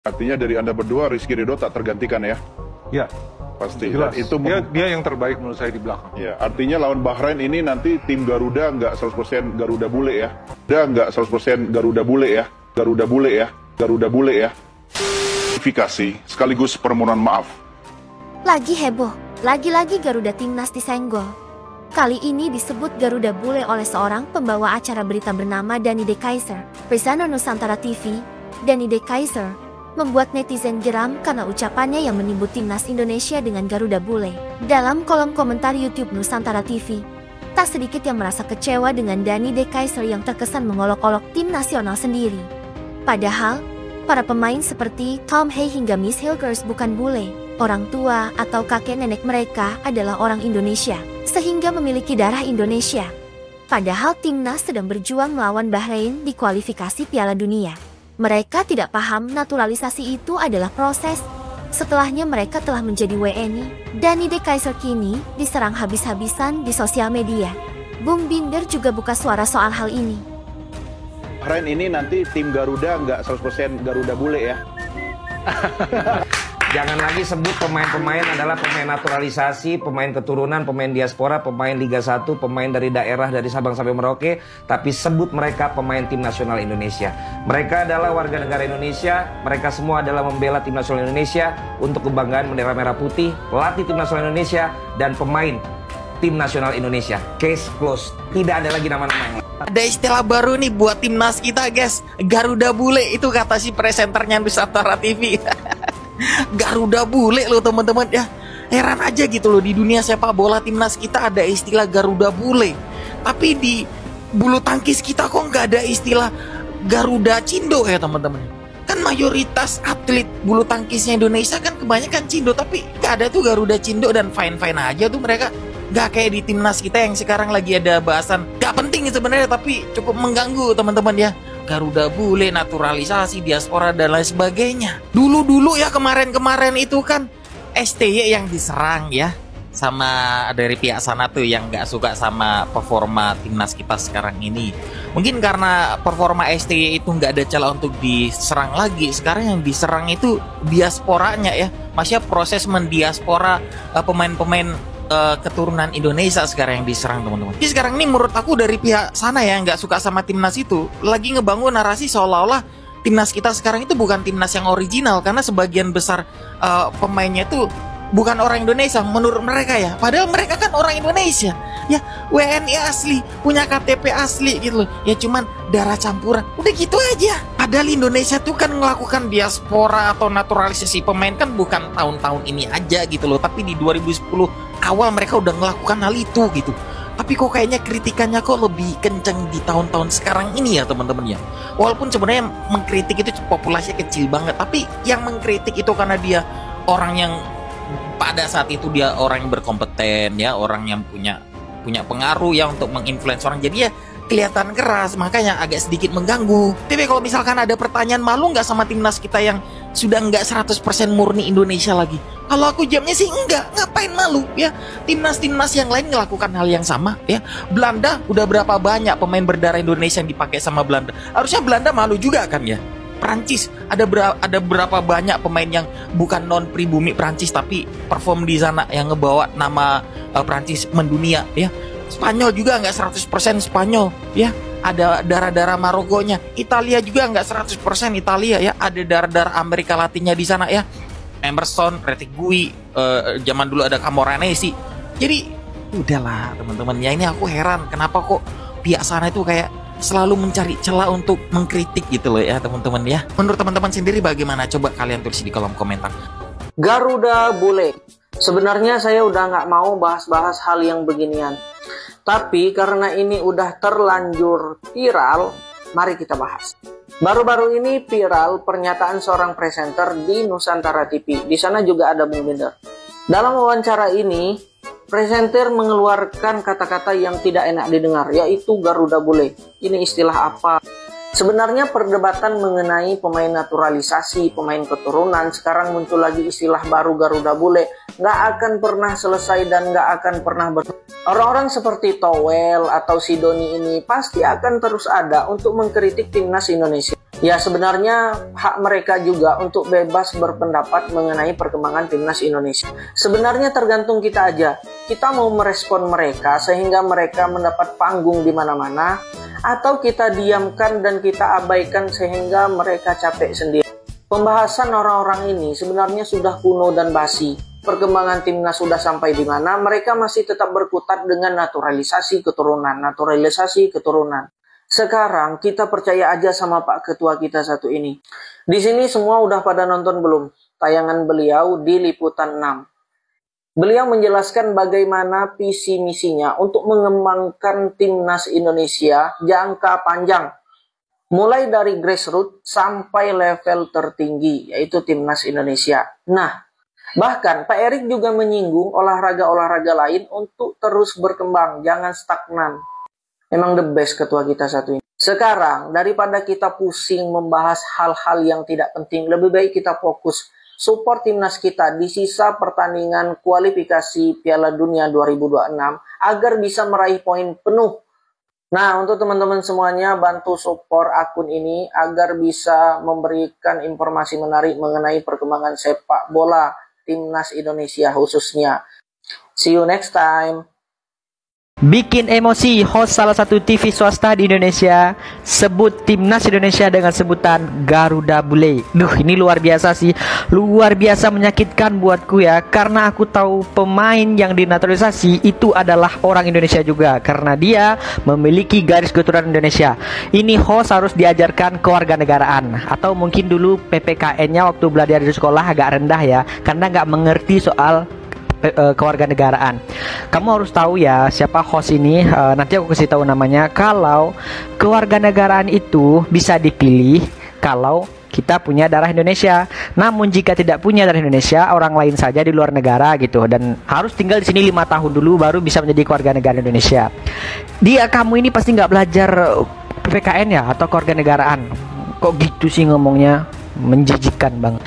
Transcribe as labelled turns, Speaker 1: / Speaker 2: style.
Speaker 1: Artinya dari Anda berdua, Rizky Ridho tak tergantikan ya?
Speaker 2: Ya,
Speaker 1: pasti.
Speaker 2: jelas.
Speaker 1: Dan itu
Speaker 2: dia yang terbaik menurut saya di belakang.
Speaker 1: Ya, artinya lawan Bahrain ini nanti tim Garuda nggak 100% Garuda bule ya? Nggak 100% Garuda bule ya? Garuda bule ya? Garuda bule ya? Kualifikasi sekaligus permohonan maaf.
Speaker 3: Lagi heboh, lagi-lagi Garuda Timnas disenggol. Kali ini disebut Garuda bule oleh seorang pembawa acara berita bernama Dani De Kaiser. Presenter Nusantara TV, Dani De Kaiser, membuat netizen geram karena ucapannya yang menyebut timnas Indonesia dengan Garuda bule. Dalam kolom komentar YouTube Nusantara TV, tak sedikit yang merasa kecewa dengan Dani De Kaiser yang terkesan mengolok-olok tim nasional sendiri. Padahal, para pemain seperti Tom Hay hingga Miss Hilgers bukan bule. Orang tua atau kakek nenek mereka adalah orang Indonesia, sehingga memiliki darah Indonesia. Padahal timnas sedang berjuang melawan Bahrain di kualifikasi Piala Dunia. Mereka tidak paham naturalisasi itu adalah proses. Setelahnya mereka telah menjadi WNI. Dani De Kaiser kini diserang habis-habisan di sosial media. Bung Binder juga buka suara soal hal ini.
Speaker 1: Bahrain ini nanti tim Garuda nggak 100% Garuda bule ya?
Speaker 4: Jangan lagi sebut pemain-pemain adalah pemain naturalisasi, pemain keturunan, pemain diaspora, pemain Liga 1, pemain dari daerah dari Sabang sampai Merauke, tapi sebut mereka pemain tim nasional Indonesia. Mereka adalah warga negara Indonesia, mereka semua adalah membela tim nasional Indonesia untuk kebanggaan bendera merah putih, pelatih tim nasional Indonesia, dan pemain tim nasional Indonesia. Case close. Tidak ada lagi nama-nama yang lain.
Speaker 5: Ada istilah baru nih buat timnas kita, guys. Garuda bule, itu kata si presenternya Nusantara TV. Garuda bule loh teman-teman ya. Heran aja gitu loh, di dunia sepak bola timnas kita ada istilah Garuda bule. Tapi di bulu tangkis kita kok nggak ada istilah Garuda Cindo ya teman-teman. Kan mayoritas atlet bulu tangkisnya Indonesia kan kebanyakan Cindo, tapi nggak ada tuh Garuda Cindo, dan fine-fine aja tuh mereka. Gak kayak di timnas kita yang sekarang lagi ada bahasan gak penting sebenarnya tapi cukup mengganggu teman-teman ya. Garuda bule, naturalisasi, diaspora dan lain sebagainya. Dulu ya kemarin itu kan STY yang diserang ya, sama dari pihak sana tuh yang gak suka sama performa timnas kita sekarang ini. Mungkin karena performa STY itu gak ada celah untuk diserang lagi. Sekarang yang diserang itu diasporanya ya. Maksudnya proses mendiaspora pemain-pemain keturunan Indonesia sekarang yang diserang teman-teman. Jadi sekarang ini menurut aku dari pihak sana ya nggak suka sama timnas itu lagi ngebangun narasi seolah-olah timnas kita sekarang itu bukan timnas yang original karena sebagian besar pemainnya itu bukan orang Indonesia menurut mereka ya. Padahal mereka kan orang Indonesia ya, WNI asli, punya KTP asli gitu loh. Ya cuman darah campuran, udah gitu aja. Padahal Indonesia tuh kan melakukan diaspora atau naturalisasi pemain kan bukan tahun-tahun ini aja gitu loh, tapi di 2010 awal mereka udah melakukan hal itu gitu. Tapi kok kayaknya kritikannya kok lebih kenceng di tahun-tahun sekarang ini ya teman-teman ya. Walaupun sebenarnya mengkritik itu populasinya kecil banget, tapi yang mengkritik itu karena dia orang yang pada saat itu dia orang yang berkompeten ya, orang yang punya pengaruh ya untuk menginfluence orang. Jadi ya kelihatan keras, makanya agak sedikit mengganggu. Tapi kalau misalkan ada pertanyaan, malu nggak sama timnas kita yang sudah nggak 100% murni Indonesia lagi? Kalau aku jawabnya sih enggak, ngapain malu ya. Timnas-timnas yang lain melakukan hal yang sama ya. Belanda udah berapa banyak pemain berdarah Indonesia yang dipakai sama Belanda. Harusnya Belanda malu juga kan ya. Prancis ada berapa banyak pemain yang bukan non pribumi Prancis tapi perform di sana yang ngebawa nama Prancis mendunia ya. Spanyol juga nggak 100% Spanyol ya. Ada darah-darah Marokonya. Italia juga nggak 100% Italia ya. Ada darah-darah Amerika Latinnya di sana ya. Emerson, Retegui, zaman dulu ada Camoranesi. Jadi udahlah teman-teman ya, ini aku heran kenapa kok pihak sana itu kayak selalu mencari celah untuk mengkritik gitu loh ya teman-teman ya. Menurut teman-teman sendiri bagaimana? Coba kalian tulis di kolom komentar.
Speaker 6: Garuda bule. Sebenarnya saya udah nggak mau bahas-bahas hal yang beginian. Tapi karena ini udah terlanjur viral, mari kita bahas. Baru-baru ini viral pernyataan seorang presenter di Nusantara TV. Di sana juga ada Bung Binder. Dalam wawancara ini, presenter mengeluarkan kata-kata yang tidak enak didengar, yaitu Garuda bule. Ini istilah apa? Sebenarnya perdebatan mengenai pemain naturalisasi, pemain keturunan, sekarang muncul lagi istilah baru Garuda bule. Nggak akan pernah selesai dan nggak akan pernah Orang-orang seperti Towel atau Sidoni ini pasti akan terus ada untuk mengkritik timnas Indonesia. Ya sebenarnya hak mereka juga untuk bebas berpendapat mengenai perkembangan timnas Indonesia. Sebenarnya tergantung kita aja. Kita mau merespon mereka sehingga mereka mendapat panggung di mana-mana, atau kita diamkan dan kita abaikan sehingga mereka capek sendiri. Pembahasan orang-orang ini sebenarnya sudah kuno dan basi. Perkembangan timnas sudah sampai di mana, mereka masih tetap berkutat dengan naturalisasi keturunan. Sekarang kita percaya aja sama Pak Ketua kita satu ini. Di sini semua udah pada nonton belum tayangan beliau di Liputan 6. Beliau menjelaskan bagaimana visi misinya untuk mengembangkan timnas Indonesia jangka panjang. Mulai dari grassroots sampai level tertinggi, yaitu timnas Indonesia. Nah, bahkan Pak Erik juga menyinggung olahraga-olahraga lain untuk terus berkembang, jangan stagnan. Emang the best ketua kita satu ini. Sekarang, daripada kita pusing membahas hal-hal yang tidak penting, lebih baik kita fokus support timnas kita di sisa pertandingan kualifikasi Piala Dunia 2026 agar bisa meraih poin penuh. Nah, untuk teman-teman semuanya, bantu support akun ini agar bisa memberikan informasi menarik mengenai perkembangan sepak bola timnas Indonesia khususnya. See you next time.
Speaker 5: Bikin emosi, host salah satu TV swasta di Indonesia sebut timnas Indonesia dengan sebutan Garuda Bule. Duh, ini luar biasa sih. Luar biasa menyakitkan buatku ya, karena aku tahu pemain yang dinaturalisasi itu adalah orang Indonesia juga, karena dia memiliki garis keturunan Indonesia. Ini host harus diajarkan kewarganegaraan, atau mungkin dulu PPKN-nya waktu belajar di sekolah agak rendah ya, karena nggak mengerti soal kewarganegaraan. Kamu harus tahu ya siapa host ini. Nanti aku kasih tahu namanya. Kalau kewarganegaraan itu bisa dipilih kalau kita punya darah Indonesia. Namun jika tidak punya darah Indonesia, orang lain saja di luar negara gitu, dan harus tinggal di sini 5 tahun dulu baru bisa menjadi kewarganegaraan Indonesia. Kamu ini pasti nggak belajar PPKN ya atau kewarganegaraan. Kok gitu sih ngomongnya? Menjijikan banget.